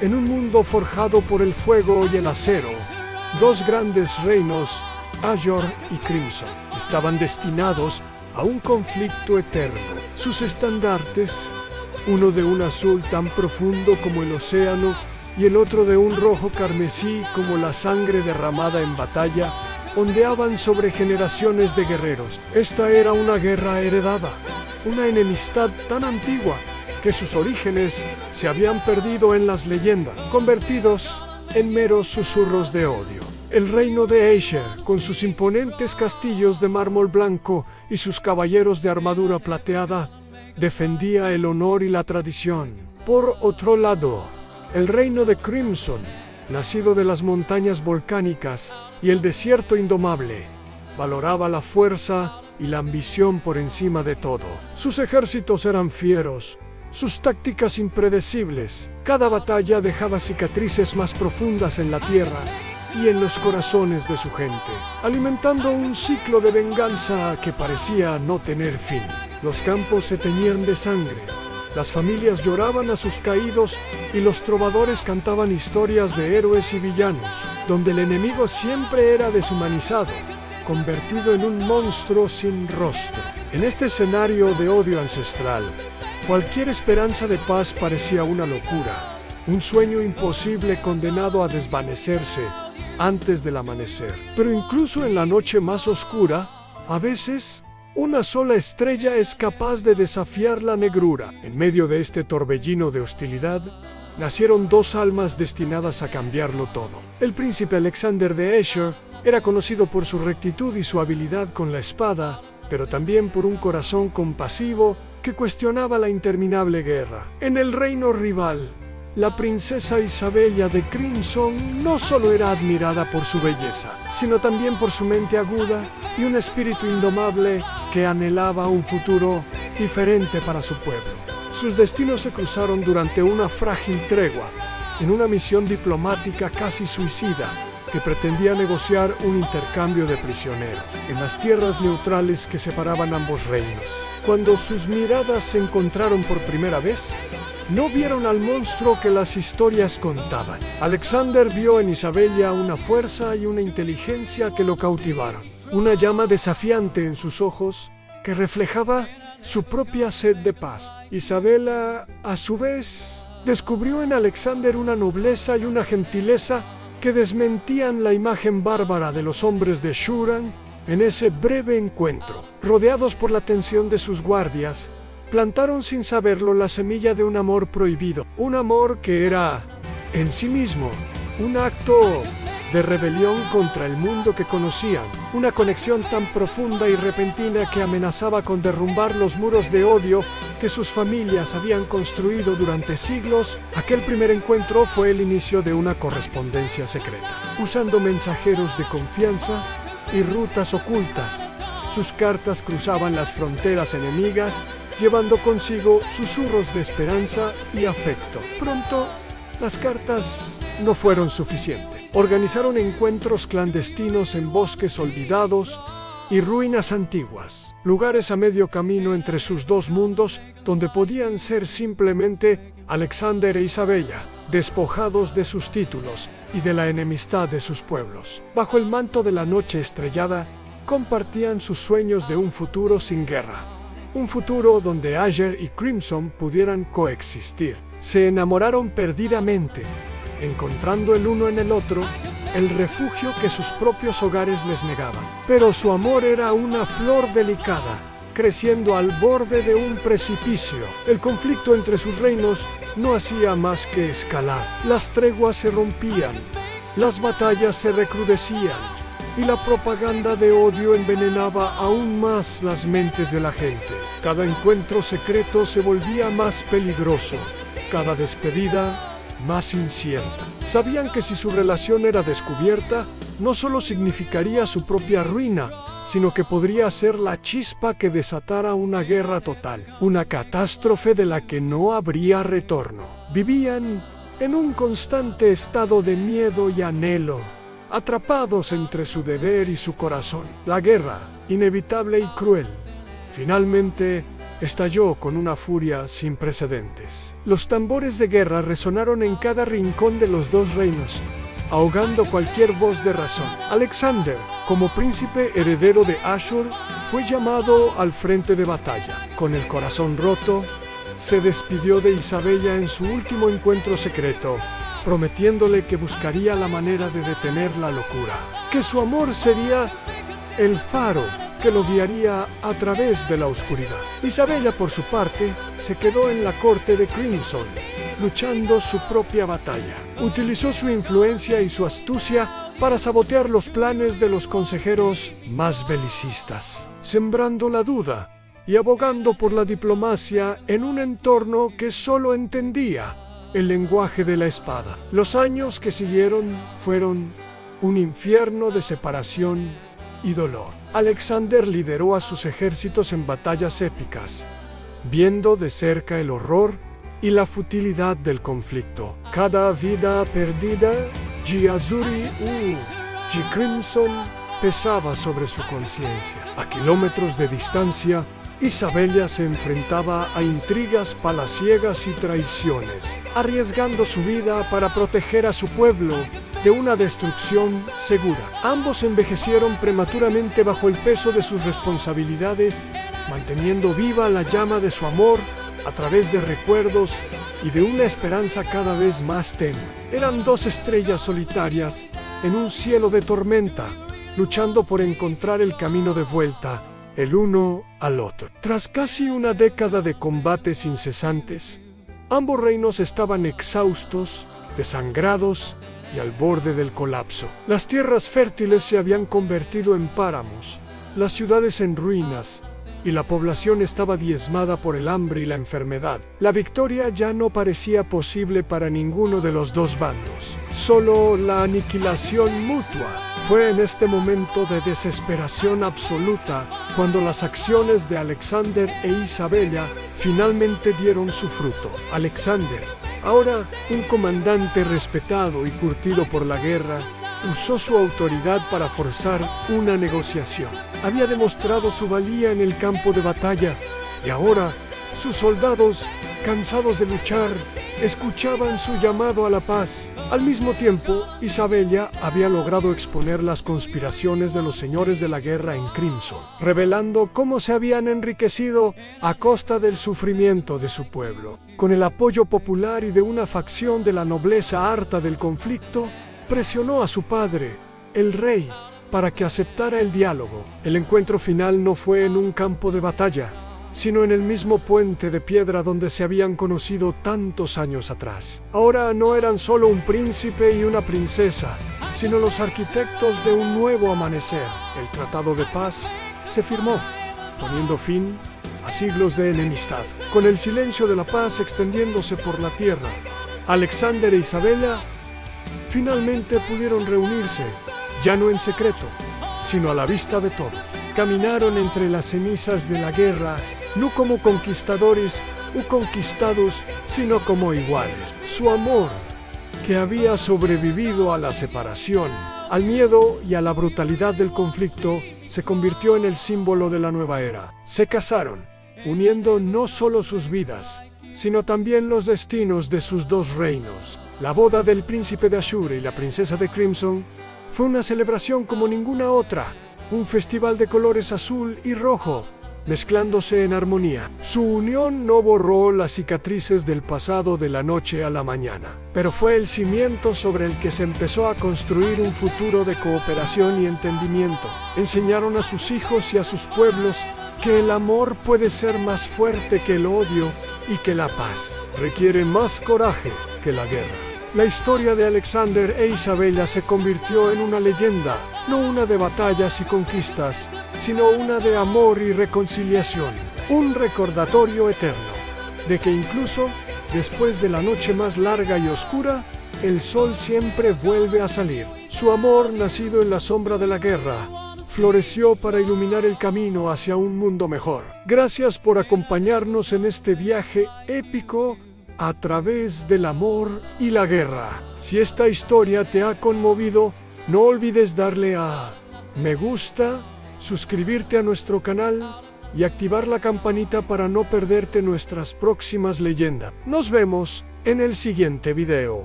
En un mundo forjado por el fuego y el acero, dos grandes reinos, Azure y Crimson, estaban destinados a un conflicto eterno. Sus estandartes, uno de un azul tan profundo como el océano y el otro de un rojo carmesí como la sangre derramada en batalla, ondeaban sobre generaciones de guerreros. Esta era una guerra heredada, una enemistad tan antigua que sus orígenes se habían perdido en las leyendas, convertidos en meros susurros de odio. El reino de Aesir, con sus imponentes castillos de mármol blanco y sus caballeros de armadura plateada, defendía el honor y la tradición. Por otro lado, el reino de Crimson, nacido de las montañas volcánicas y el desierto indomable, valoraba la fuerza y la ambición por encima de todo. Sus ejércitos eran fieros, sus tácticas impredecibles. Cada batalla dejaba cicatrices más profundas en la tierra y en los corazones de su gente, alimentando un ciclo de venganza que parecía no tener fin. Los campos se teñían de sangre, las familias lloraban a sus caídos y los trovadores cantaban historias de héroes y villanos, donde el enemigo siempre era deshumanizado, convertido en un monstruo sin rostro. En este escenario de odio ancestral, cualquier esperanza de paz parecía una locura, un sueño imposible condenado a desvanecerse antes del amanecer. Pero incluso en la noche más oscura, a veces, una sola estrella es capaz de desafiar la negrura. En medio de este torbellino de hostilidad, nacieron dos almas destinadas a cambiarlo todo. El príncipe Alexander de Aesir era conocido por su rectitud y su habilidad con la espada, pero también por un corazón compasivo que cuestionaba la interminable guerra. En el reino rival, la princesa Isabella de Crimson no solo era admirada por su belleza, sino también por su mente aguda y un espíritu indomable que anhelaba un futuro diferente para su pueblo. Sus destinos se cruzaron durante una frágil tregua, en una misión diplomática casi suicida, que pretendía negociar un intercambio de prisioneros en las tierras neutrales que separaban ambos reinos. Cuando sus miradas se encontraron por primera vez, no vieron al monstruo que las historias contaban. Alexander vio en Isabella una fuerza y una inteligencia que lo cautivaron, una llama desafiante en sus ojos que reflejaba su propia sed de paz. Isabella, a su vez, descubrió en Alexander una nobleza y una gentileza que desmentían la imagen bárbara de los hombres de Shuran. En ese breve encuentro, rodeados por la tensión de sus guardias, plantaron sin saberlo la semilla de un amor prohibido, un amor que era, en sí mismo, un acto de rebelión contra el mundo que conocían, una conexión tan profunda y repentina que amenazaba con derrumbar los muros de odio que sus familias habían construido durante siglos. Aquel primer encuentro fue el inicio de una correspondencia secreta. Usando mensajeros de confianza y rutas ocultas, sus cartas cruzaban las fronteras enemigas, llevando consigo susurros de esperanza y afecto. Pronto, las cartas no fueron suficientes. Organizaron encuentros clandestinos en bosques olvidados y ruinas antiguas, lugares a medio camino entre sus dos mundos, donde podían ser simplemente Alexander e Isabella, despojados de sus títulos y de la enemistad de sus pueblos. Bajo el manto de la noche estrellada, compartían sus sueños de un futuro sin guerra, un futuro donde Aesir y Crimson pudieran coexistir. Se enamoraron perdidamente, encontrando el uno en el otro el refugio que sus propios hogares les negaban. Pero su amor era una flor delicada, creciendo al borde de un precipicio. El conflicto entre sus reinos no hacía más que escalar. Las treguas se rompían, las batallas se recrudecían, y la propaganda de odio envenenaba aún más las mentes de la gente. Cada encuentro secreto se volvía más peligroso, cada despedida más incierta. Sabían que si su relación era descubierta, no solo significaría su propia ruina, sino que podría ser la chispa que desatara una guerra total, una catástrofe de la que no habría retorno. Vivían en un constante estado de miedo y anhelo, atrapados entre su deber y su corazón. La guerra, inevitable y cruel, finalmente estalló con una furia sin precedentes. Los tambores de guerra resonaron en cada rincón de los dos reinos, ahogando cualquier voz de razón. Alexander, como príncipe heredero de Ashur, fue llamado al frente de batalla. Con el corazón roto, se despidió de Isabella en su último encuentro secreto, prometiéndole que buscaría la manera de detener la locura, que su amor sería el faro que lo guiaría a través de la oscuridad. Isabella, por su parte, se quedó en la corte de Crimson, luchando su propia batalla. Utilizó su influencia y su astucia para sabotear los planes de los consejeros más belicistas, sembrando la duda y abogando por la diplomacia en un entorno que solo entendía el lenguaje de la espada. Los años que siguieron fueron un infierno de separación y dolor. Alexander lideró a sus ejércitos en batallas épicas, viendo de cerca el horror y la futilidad del conflicto. Cada vida perdida, G-Azuri G-Crimson, pesaba sobre su conciencia. A kilómetros de distancia, Isabella se enfrentaba a intrigas palaciegas y traiciones, arriesgando su vida para proteger a su pueblo de una destrucción segura. Ambos envejecieron prematuramente bajo el peso de sus responsabilidades, manteniendo viva la llama de su amor a través de recuerdos y de una esperanza cada vez más tenue. Eran dos estrellas solitarias en un cielo de tormenta, luchando por encontrar el camino de vuelta el uno al otro. Tras casi una década de combates incesantes, ambos reinos estaban exhaustos, desangrados y al borde del colapso. Las tierras fértiles se habían convertido en páramos, las ciudades en ruinas, y la población estaba diezmada por el hambre y la enfermedad. La victoria ya no parecía posible para ninguno de los dos bandos. Solo la aniquilación mutua. Fue en este momento de desesperación absoluta cuando las acciones de Alexander e Isabella finalmente dieron su fruto. Alexander, ahora un comandante respetado y curtido por la guerra, usó su autoridad para forzar una negociación. Había demostrado su valía en el campo de batalla y ahora sus soldados, cansados de luchar, escuchaban su llamado a la paz. Al mismo tiempo, Isabella había logrado exponer las conspiraciones de los señores de la guerra en Crimson, revelando cómo se habían enriquecido a costa del sufrimiento de su pueblo. Con el apoyo popular y de una facción de la nobleza harta del conflicto, presionó a su padre, el rey, para que aceptara el diálogo. El encuentro final no fue en un campo de batalla, sino en el mismo puente de piedra donde se habían conocido tantos años atrás. Ahora no eran solo un príncipe y una princesa, sino los arquitectos de un nuevo amanecer. El tratado de paz se firmó, poniendo fin a siglos de enemistad. Con el silencio de la paz extendiéndose por la tierra, Alexander e Isabella finalmente pudieron reunirse, ya no en secreto, sino a la vista de todos. Caminaron entre las cenizas de la guerra, no como conquistadores o conquistados, sino como iguales. Su amor, que había sobrevivido a la separación, al miedo y a la brutalidad del conflicto, se convirtió en el símbolo de la nueva era. Se casaron, uniendo no solo sus vidas, sino también los destinos de sus dos reinos. La boda del príncipe de Ashur y la princesa de Crimson fue una celebración como ninguna otra, un festival de colores azul y rojo, mezclándose en armonía. Su unión no borró las cicatrices del pasado de la noche a la mañana, pero fue el cimiento sobre el que se empezó a construir un futuro de cooperación y entendimiento. Enseñaron a sus hijos y a sus pueblos que el amor puede ser más fuerte que el odio y que la paz requiere más coraje que la guerra. La historia de Alexander e Isabella se convirtió en una leyenda, no una de batallas y conquistas, sino una de amor y reconciliación, un recordatorio eterno de que incluso después de la noche más larga y oscura, el sol siempre vuelve a salir. Su amor, nacido en la sombra de la guerra, floreció para iluminar el camino hacia un mundo mejor. Gracias por acompañarnos en este viaje épico a través del amor y la guerra. Si esta historia te ha conmovido, no olvides darle a me gusta, suscribirte a nuestro canal y activar la campanita para no perderte nuestras próximas leyendas. Nos vemos en el siguiente video.